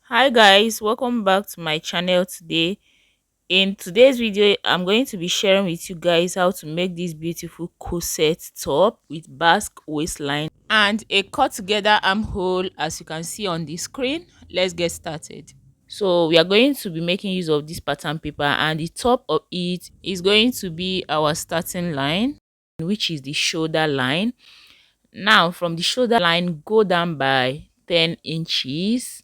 Hi guys, welcome back to my channel today. In today's video, I'm going to be sharing with you guys how to make this beautiful corset top with basque waistline and a cut together armhole as you can see on the screen. Let's get started. So we are going to be making use of this pattern paper, and the top of it is going to be our starting line, which is the shoulder line. Now from the shoulder line, go down by 10 inches.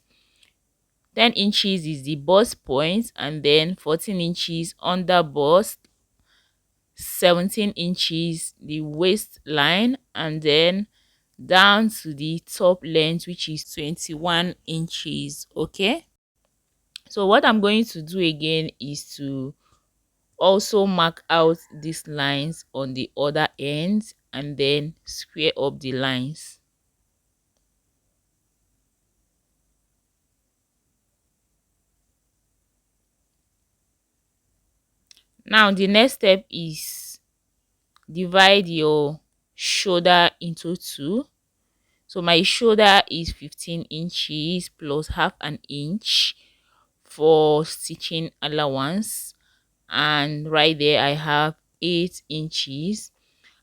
10 inches is the bust point, and then 14 inches under bust, 17 inches the waistline, and then down to the top length, which is 21 inches. Okay, so what I'm going to do again is to also mark out these lines on the other end and then square up the lines. Now the next step is divide your shoulder into two. So my shoulder is 15 inches plus half an inch for stitching allowance, and right there I have 8 inches.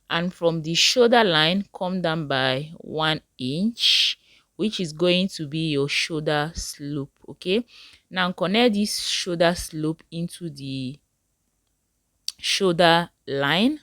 And from the shoulder line, come down by 1 inch, which is going to be your shoulder slope. Okay, now connect this shoulder slope into the shoulder line,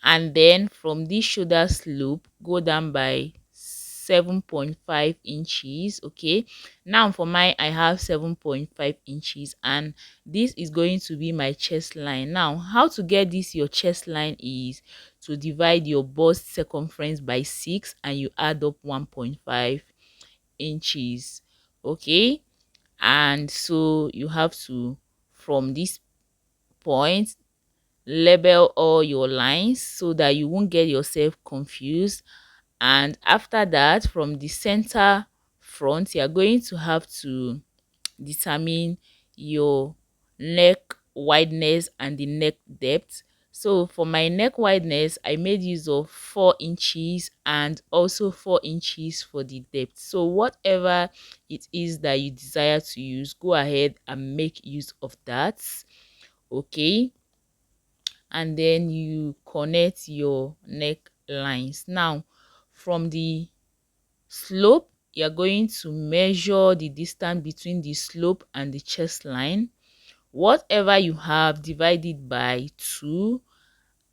and then from this shoulder slope go down by 7.5 inches. Okay, now for mine I have 7.5 inches, and this is going to be my chest line. Now how to get this your chest line is to divide your bust circumference by 6 and you add up 1.5 inches. Okay, and so you have to, from this point, label all your lines so that you won't get yourself confused. And after that, from the center front, you are going to have to determine your neck wideness and the neck depth. So for my neck wideness, I made use of 4 inches and also 4 inches for the depth. So whatever it is that you desire to use, go ahead and make use of that. Okay, and then you connect your neck lines. Now from the slope, you're going to measure the distance between the slope and the chest line. Whatever you have, divide it by 2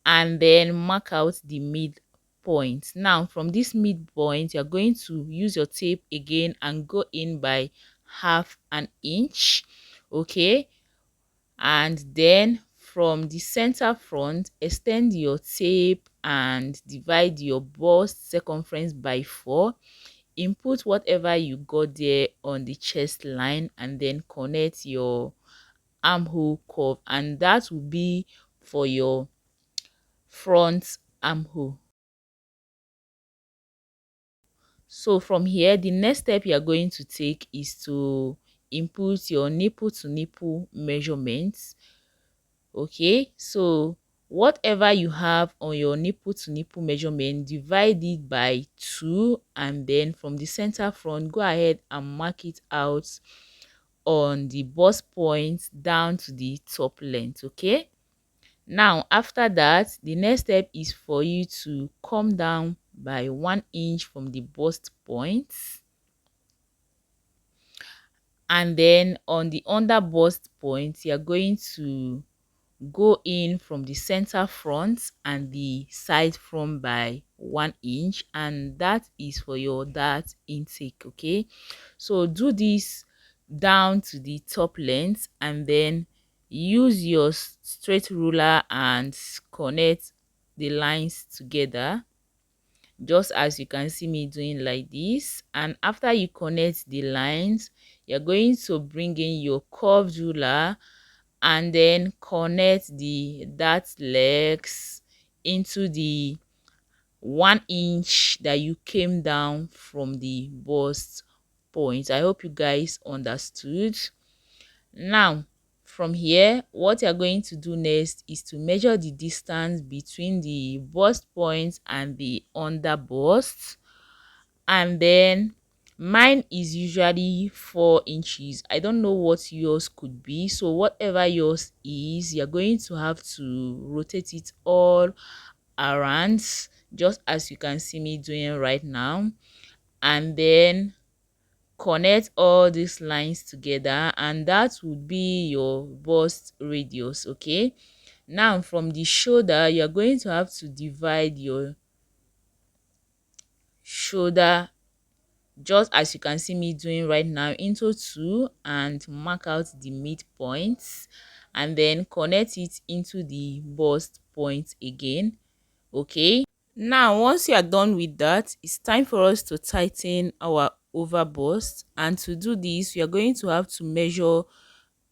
and then mark out the midpoint. Now from this midpoint, you're going to use your tape again and go in by half an inch. Okay, and then from the center front, extend your tape and divide your bust circumference by 4. Input whatever you got there on the chest line and then connect your armhole curve, and that will be for your front armhole. So from here, the next step you are going to take is to input your nipple to nipple measurements. Okay, so whatever you have on your nipple to nipple measurement, divide it by 2, and then from the center front, go ahead and mark it out on the bust point down to the top length. Okay, now after that, the next step is for you to come down by 1 inch from the bust point, and then on the under bust point, you're going to go in from the center front and the side front by 1 inch, and that is for your dart intake. Okay, so do this down to the top length and then use your straight ruler and connect the lines together, just as you can see me doing like this. And after you connect the lines, you're going to bring in your curved ruler and then connect the dart legs into the 1 inch that you came down from the bust point. I hope you guys understood. Now from here, what you're going to do next is to measure the distance between the bust point and the under bust, and then Mine is usually 4 inches. I don't know what yours could be, so whatever yours is, you're going to have to rotate it all around, just as you can see me doing right now, and then connect all these lines together, and that would be your bust radius. Okay, now from the shoulder, you're going to have to divide your shoulder, just as you can see me doing right now, into two, and mark out the midpoints, and then connect it into the bust point again. Okay, now once you are done with that, it's time for us to tighten our over bust, and to do this we are going to have to measure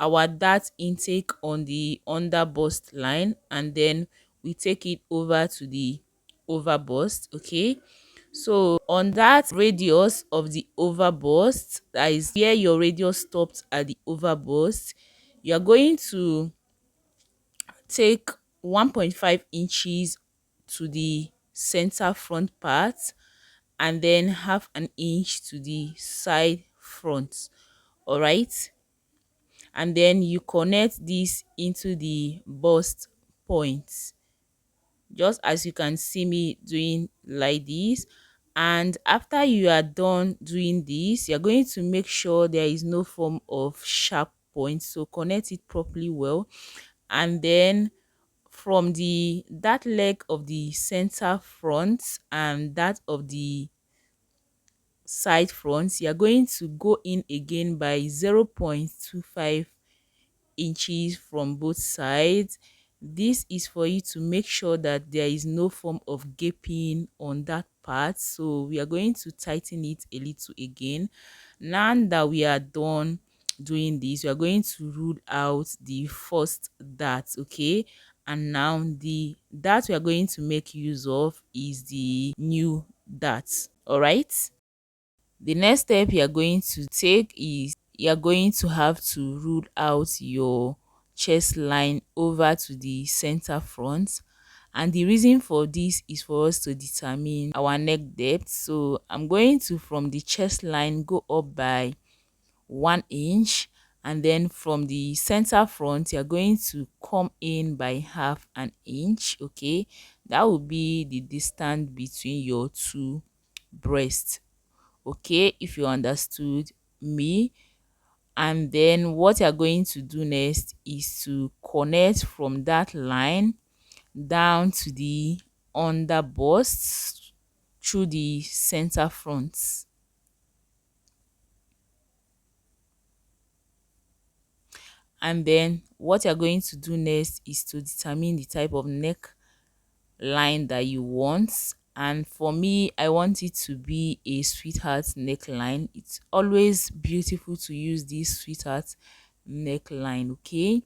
our dart intake on the under bust line, and then we take it over to the over bust. Okay, so on that radius of the over bust, that is where your radius stops at the over bust, you are going to take 1.5 inches to the center front part, and then half an inch to the side front. All right, and then you connect this into the bust points, just as you can see me doing like this. And after you are done doing this, you're going to make sure there is no form of sharp point, so connect it properly well. And then from the that leg of the center front and that of the side fronts, you're going to go in again by 0.25 inches from both sides. This is for you to make sure that there is no form of gaping on that part, so we are going to tighten it a little again. Now that we are done doing this, we are going to rule out the first dart. Okay, and now the dart we are going to make use of is the new dart. All right, the next step you are going to take is you are going to have to rule out your chest line over to the center front, and the reason for this is for us to determine our neck depth. So I'm going to, from the chest line, go up by 1 inch, and then from the center front you're going to come in by half an inch. Okay, that will be the distance between your two breasts. Okay, if you understood me. And then what you're going to do next is to connect from that line down to the under bust through the center front. And then what you're going to do next is to determine the type of neck line that you want. And for me, I want it to be a sweetheart neckline. It's always beautiful to use this sweetheart neckline, okay,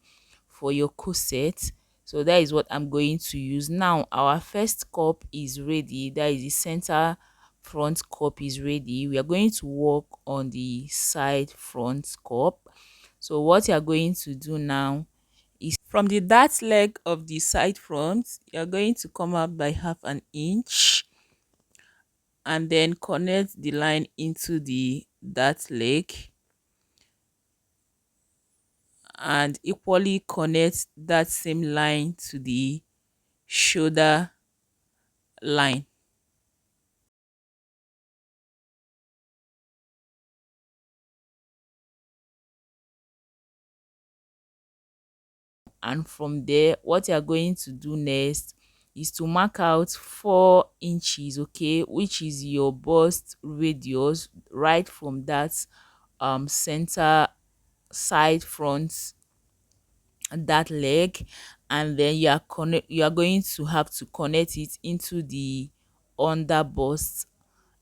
for your corset. So that is what I'm going to use. Now our first cup is ready, that is the center front cup is ready. We are going to work on the side front cup. So what you are going to do now is, from the dart leg of the side front, you're going to come out by half an inch, and then connect the line into the dart leg, and equally connect that same line to the shoulder line. And from there, what you're going to do next is to mark out 4 inches, okay, which is your bust radius, right from that center side front that leg. And then you are going to have to connect it into the under bust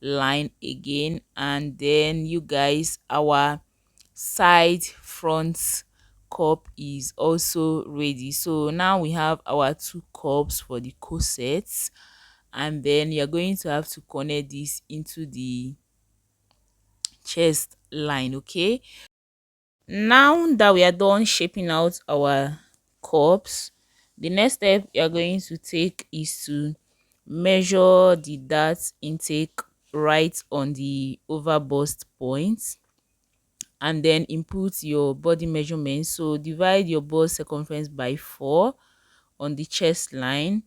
line again. And then you guys, our side front cup is also ready. So now we have our two cups for the corsets, and then you're going to have to connect this into the chest line. Okay, now that we are done shaping out our cups, the next step you're going to take is to measure the dart intake right on the over bust point, and then input your body measurement. So divide your bust circumference by 4 on the chest line,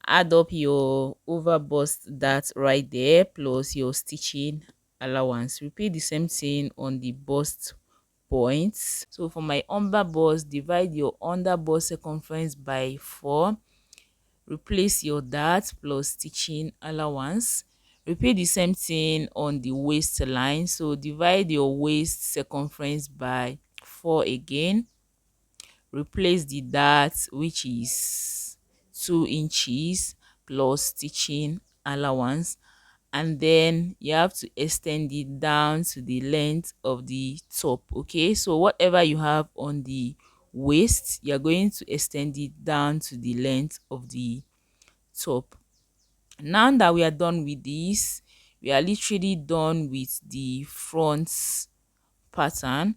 add up your over bust that right there plus your stitching allowance. Repeat the same thing on the bust points. So for my under bust, divide your under bust circumference by 4, replace your dart plus stitching allowance. Repeat the same thing on the waistline. So divide your waist circumference by 4 again, replace the dart, which is 2 inches plus stitching allowance, and then you have to extend it down to the length of the top. Okay, so whatever you have on the waist, you're going to extend it down to the length of the top. Now that we are done with this, we are literally done with the front pattern.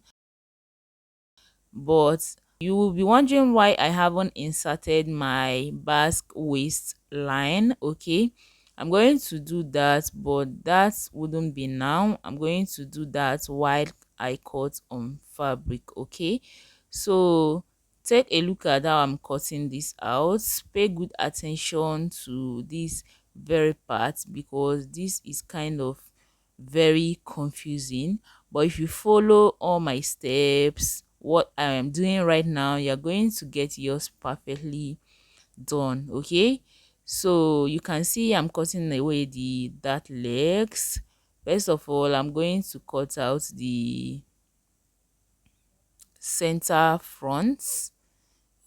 But you will be wondering why I haven't inserted my basque waist line. Okay, I'm going to do that, but that wouldn't be now. I'm going to do that while I cut on fabric. Okay, so take a look at how I'm cutting this out. Pay good attention to this very part because this is kind of very confusing, but if you follow all my steps, what I am doing right now, you're going to get yours perfectly done. Okay, so you can see I'm cutting away the dart legs. First of all, I'm going to cut out the center fronts.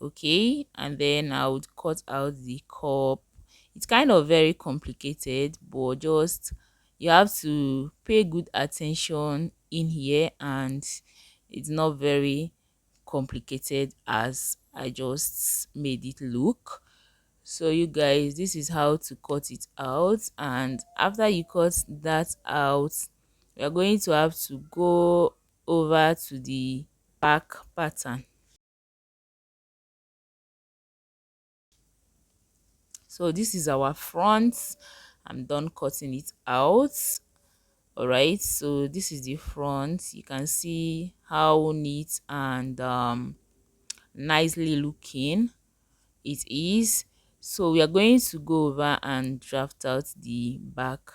Okay, and then I would cut out the cup. It's kind of very complicated, but just you have to pay good attention in here, and it's not very complicated as I just made it look. So you guys, this is how to cut it out, and after you cut that out, we are going to have to go over to the back pattern. So this is our front. I'm done cutting it out. All right, so this is the front. You can see how neat and nicely looking it is. So we are going to go over and draft out the back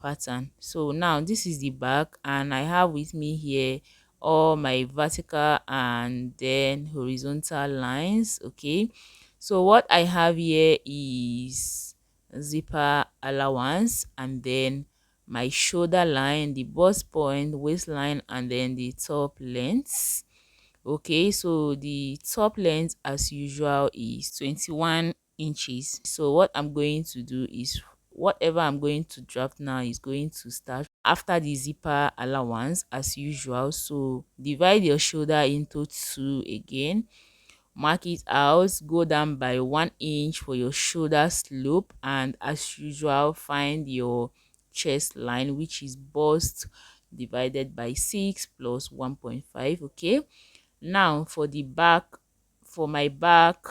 pattern. So now this is the back, and I have with me here all my vertical and then horizontal lines. Okay, so what I have here is zipper allowance, and then my shoulder line, the bust point, waistline, and then the top length. Okay, so the top length as usual is 21 inches. So what I'm going to do is whatever I'm going to draft now is going to start after the zipper allowance as usual. So divide your shoulder into 2 again, mark it out, go down by 1 inch for your shoulder slope, and as usual find your chest line, which is bust divided by 6 plus 1.5. Okay, now for the back, for my back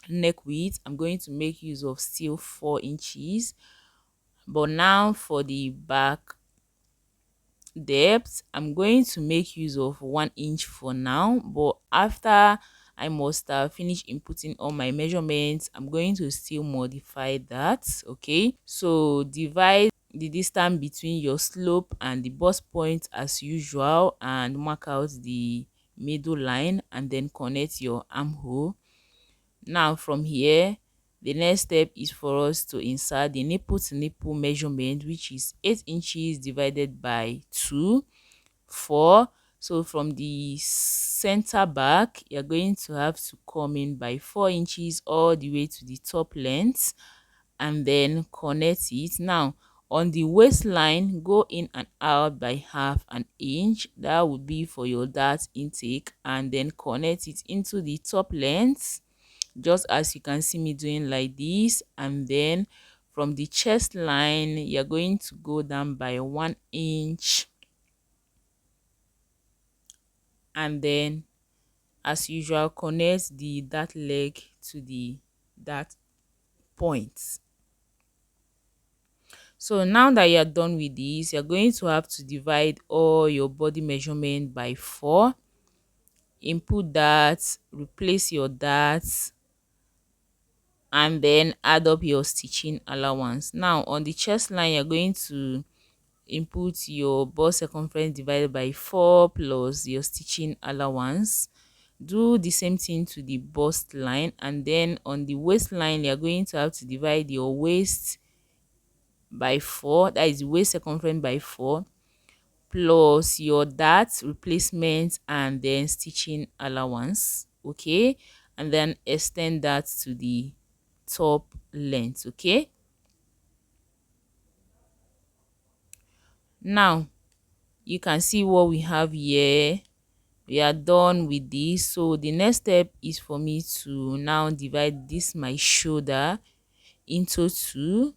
neck width, I'm going to make use of still 4 inches, but now for the back depth, I'm going to make use of 1 inch for now, but after I must have finished inputting all my measurements, I'm going to still modify that. Okay, so divide the distance between your slope and the bust point as usual, and mark out the middle line, and then connect your armhole. Now from here, the next step is for us to insert the nipple to nipple measurement, which is 8 inches divided by 2, 4. So from the center back, you're going to have to come in by 4 inches all the way to the top length, and then connect it. Now on the waistline, go in and out by half an inch. That would be for your dart intake, and then connect it into the top length, just as you can see me doing like this. And then from the chest line, you're going to go down by 1 inch, and then as usual connect the dart leg to the dart point. So now that you're done with this, you're going to have to divide all your body measurement by 4. Input that, replace your that, and then add up your stitching allowance. Now on the chest line, you're going to input your bust circumference divided by 4 plus your stitching allowance. Do the same thing to the bust line, and then on the waistline you're going to have to divide your waist by 4, that is waist circumference by 4, plus your dart replacement and then stitching allowance. Okay, and then extend that to the top length. Okay, now you can see what we have here. We are done with this. So the next step is for me to now divide this my shoulder into 2.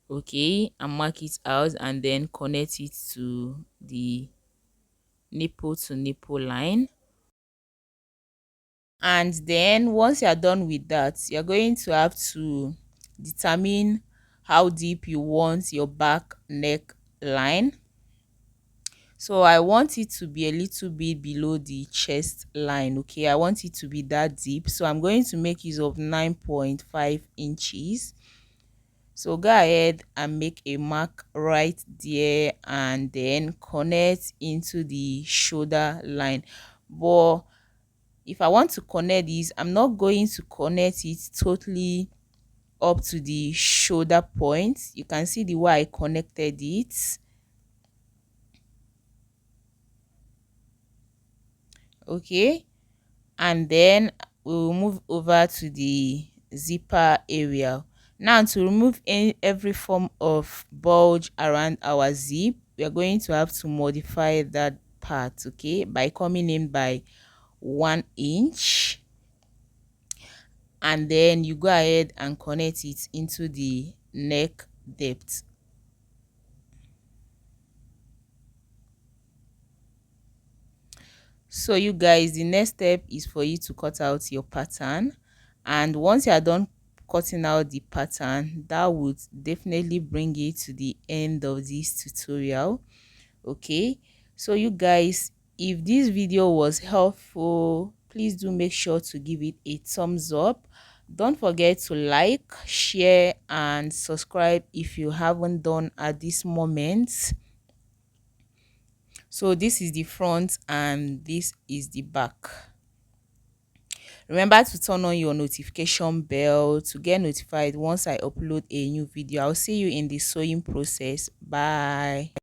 Okay, and mark it out and then connect it to the nipple to nipple line. And then once you are done with that, you're going to have to determine how deep you want your back neck line. So I want it to be a little bit below the chest line. Okay, I want it to be that deep, so I'm going to make use of 9.5 inches. So go ahead and make a mark right there and then connect into the shoulder line. But if I want to connect this, I'm not going to connect it totally up to the shoulder point. You can see the way I connected it. Okay, and then we'll move over to the zipper area. Now to remove every form of bulge around our zip, we are going to have to modify that part, okay, by coming in by 1 inch, and then you go ahead and connect it into the neck depth. So you guys, the next step is for you to cut out your pattern, and once you are done cutting out the pattern, that would definitely bring it to the end of this tutorial. Okay, so you guys, if this video was helpful, please do make sure to give it a thumbs up. Don't forget to like, share and subscribe if you haven't done at this moment. So this is the front and this is the back. Remember to turn on your notification bell to get notified once I upload a new video. I'll see you in the sewing process. Bye.